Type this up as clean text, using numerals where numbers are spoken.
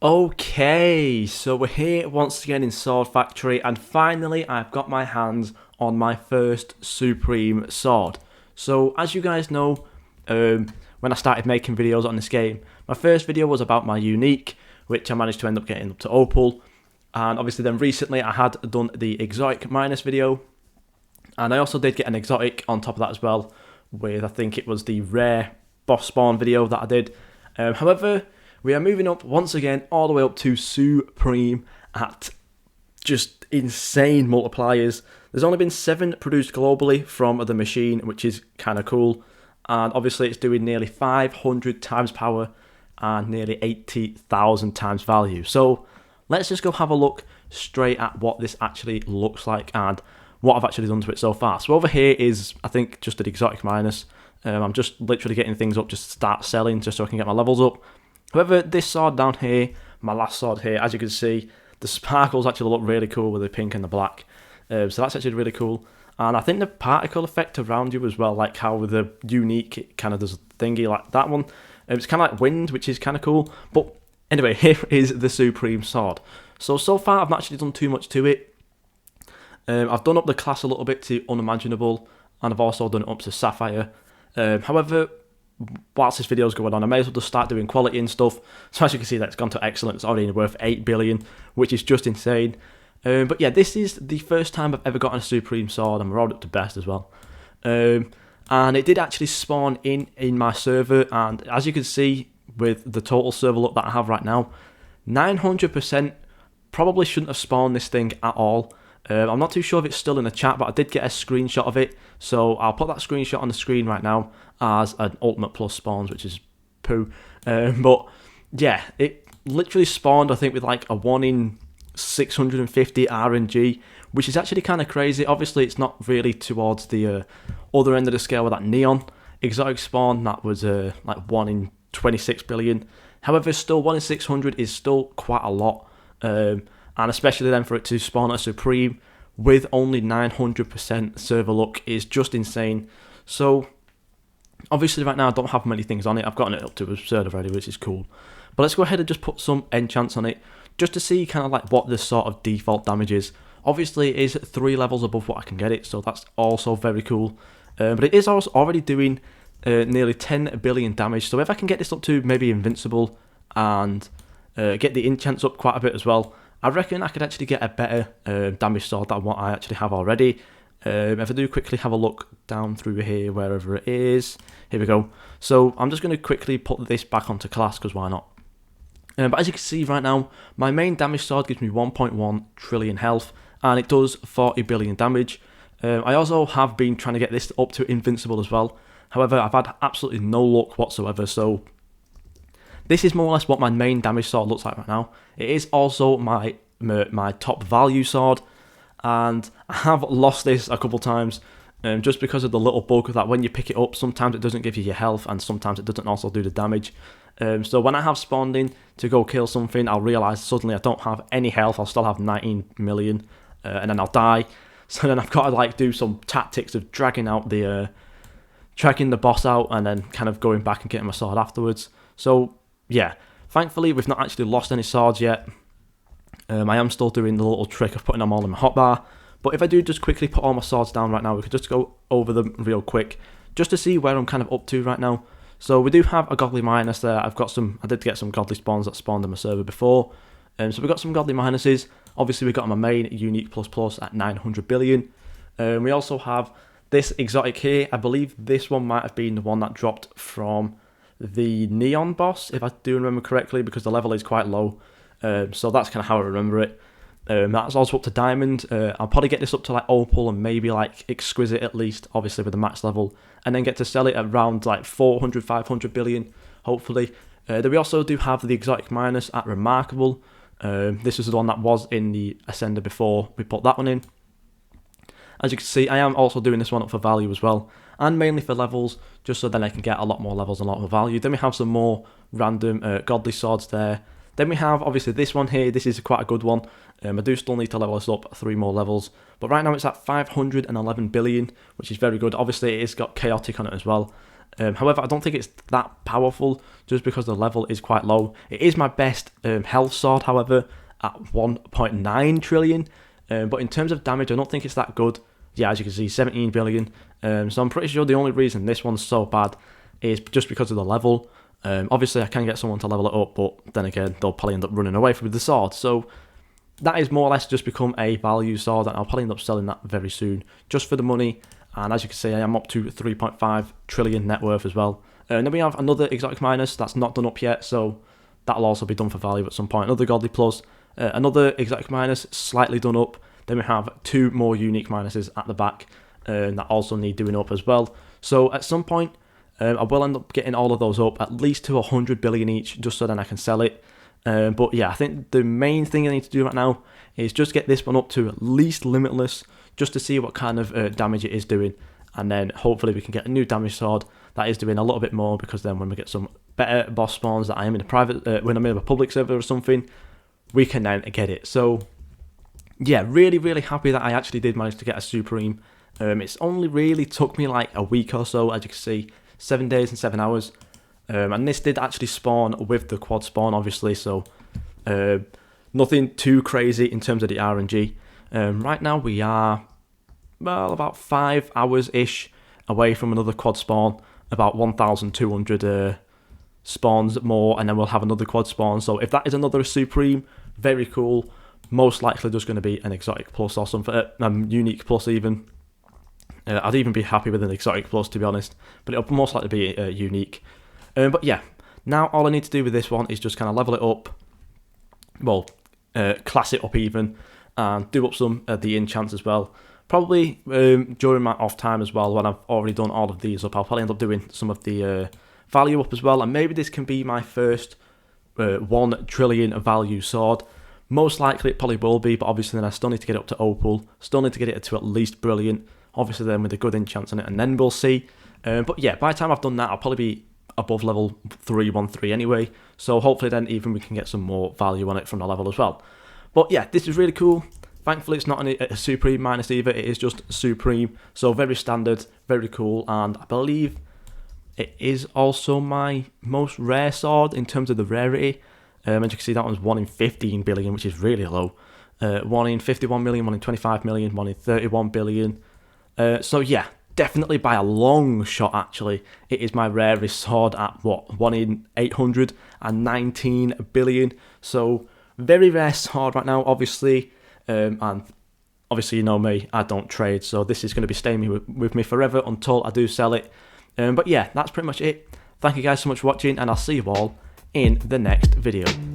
Okay, so we're here once again in Sword Factory, and finally I've got my hands on my first Supreme Sword. So as you guys know, when I started making videos on this game, my first video was about my unique, which I managed to end up getting up to Opal, and obviously then recently I had done the exotic minus video, and I also did get an exotic on top of that as well, with I think it was the rare boss spawn video that I did. However, we are moving up once again all the way up to Supreme at just insane multipliers. There's only been 7 produced globally from the machine, which is kind of cool. And obviously it's doing nearly 500 times power and nearly 80,000 times value. So let's just go have a look straight at what this actually looks like and what I've actually done to it so far. So over here is, I think, just an exotic minus. I'm just literally getting things up just to start selling, just so I can get my levels up. However, this sword down here, my last sword here, as you can see, the sparkles actually look really cool with the pink and the black. So that's actually really cool. And I think the particle effect around you as well, like how with the unique, it kind of does a thingy like that one. It's kind of like wind, which is kind of cool. But anyway, here is the Supreme Sword. So far I've not actually done too much to it. I've done up the class a little bit to Unimaginable, and I've also done it up to Sapphire. However, whilst this video is going on, I may as well just start doing quality and stuff. So as you can see, that's gone to excellent. It's already worth 8 billion, which is just insane. But yeah, this is the first time I've ever gotten a Supreme Sword, and we're rolled up to best as well. And it did actually spawn in my server, and as you can see with the total server look that I have right now, 900% probably shouldn't have spawned this thing at all. I'm not too sure if it's still in the chat, but I did get a screenshot of it, so I'll put that screenshot on the screen right now as an Ultimate Plus spawns, which is poo. But yeah, it literally spawned, I think, with like a 1 in 650 RNG, which is actually kind of crazy. Obviously, it's not really towards the other end of the scale with that Neon exotic spawn that was like 1 in 26 billion. However, still 1 in 600 is still quite a lot. And especially then for it to spawn a Supreme with only 900% server luck is just insane. So obviously right now I don't have many things on it. I've gotten it up to absurd already, which is cool. But let's go ahead and just put some enchants on it, just to see kind of like what the sort of default damage is. Obviously it is 3 levels above what I can get it, so that's also very cool. But it is also already doing nearly 10 billion damage. So if I can get this up to maybe invincible and get the enchants up quite a bit as well, I reckon I could actually get a better damage sword than what I actually have already. If I do quickly have a look down through here, wherever it is, here we go. So I'm just going to quickly put this back onto class, because why not? But as you can see right now, my main damage sword gives me 1.1 trillion health, and it does 40 billion damage. I also have been trying to get this up to invincible as well. However, I've had absolutely no luck whatsoever, so this is more or less what my main damage sword looks like right now. It is also my top value sword, and I have lost this a couple times just because of the little bug that when you pick it up, sometimes it doesn't give you your health, and sometimes it doesn't also do the damage. So when I have spawned in to go kill something, I'll realise suddenly I don't have any health. I'll still have 19 million, and then I'll die. So then I've got to like do some tactics of dragging the boss out, and then kind of going back and getting my sword afterwards. So yeah, thankfully we've not actually lost any swords yet. I am still doing the little trick of putting them all in my hotbar. But if I do just quickly put all my swords down right now, we could just go over them real quick, just to see where I'm kind of up to right now. So we do have a Godly Minus there. I did get some Godly Spawns that spawned on my server before. So we've got some Godly Minuses. Obviously we got my main Unique Plus Plus at 900 billion. We also have this exotic here. I believe this one might have been the one that dropped from the Neon boss, if I do remember correctly, because the level is quite low. So that's kind of how I remember it. That's also up to Diamond. I'll probably get this up to like Opal and maybe like Exquisite at least, obviously with the max level, and then get to sell it at around like 400, 500 billion, hopefully. Then we also do have the Exotic Minus at Remarkable. This is the one that was in the Ascender before we put that one in. As you can see, I am also doing this one up for value as well, and mainly for levels, just so then I can get a lot more levels and a lot more value. Then we have some more random godly swords there. Then we have, obviously, this one here. This is quite a good one. I do still need to level this up 3 more levels. But right now it's at 511 billion, which is very good. Obviously, it's got chaotic on it as well. However, I don't think it's that powerful just because the level is quite low. It is my best health sword, however, at 1.9 trillion. But in terms of damage, I don't think it's that good. Yeah, as you can see, 17 billion. So I'm pretty sure the only reason this one's so bad is just because of the level. Obviously, I can get someone to level it up, but then again, they'll probably end up running away with the sword. So that is more or less just become a value sword, and I'll probably end up selling that very soon, just for the money. And as you can see, I am up to 3.5 trillion net worth as well. And then we have another exotic minus that's not done up yet, so that'll also be done for value at some point. Another godly plus, another exotic minus slightly done up. Then we have 2 more unique minuses at the back that also need doing up as well. So at some point, I will end up getting all of those up, at least to 100 billion each, just so then I can sell it. But yeah, I think the main thing I need to do right now is just get this one up to at least limitless, just to see what kind of damage it is doing. And then hopefully we can get a new damage sword that is doing a little bit more, because then when we get some better boss spawns that I am in a private, when I'm in a public server or something, we can then get it. So yeah, really, really happy that I actually did manage to get a Supreme. It's only really took me like a week or so, as you can see, 7 days and 7 hours. And this did actually spawn with the quad spawn, obviously, so nothing too crazy in terms of the RNG. Right now we are, well, about 5 hours-ish away from another quad spawn, about 1,200 spawns more, and then we'll have another quad spawn. So if that is another Supreme, very cool. Most likely just going to be an exotic plus or something, unique plus even. I'd even be happy with an exotic plus, to be honest, but it'll most likely be unique. But yeah, now all I need to do with this one is just kind of level it up, well, class it up even, and do up some of the enchants as well. Probably during my off time as well, when I've already done all of these up, I'll probably end up doing some of the value up as well, and maybe this can be my first 1 trillion value sword. Most likely it probably will be, but obviously then I still need to get it up to opal, still need to get it to at least brilliant, obviously then with a good enchants on it, and then we'll see. But yeah, by the time I've done that, I'll probably be above level 313 anyway, so hopefully then even we can get some more value on it from the level as well. But yeah, this is really cool. Thankfully it's not a Supreme minus either, it is just Supreme, so very standard, very cool, and I believe it is also my most rare sword in terms of the rarity. As you can see, that one's 1 in 15 billion, which is really low. 1 in 51 million, 1 in 25 million, 1 in 31 billion. So yeah, definitely by a long shot actually, it is my rarest sword at what, 1 in 819 billion. So very rare sword right now, obviously. And obviously you know me, I don't trade, so this is going to be staying with me forever until I do sell it. But yeah, that's pretty much it. Thank you guys so much for watching, and I'll see you all in the next video.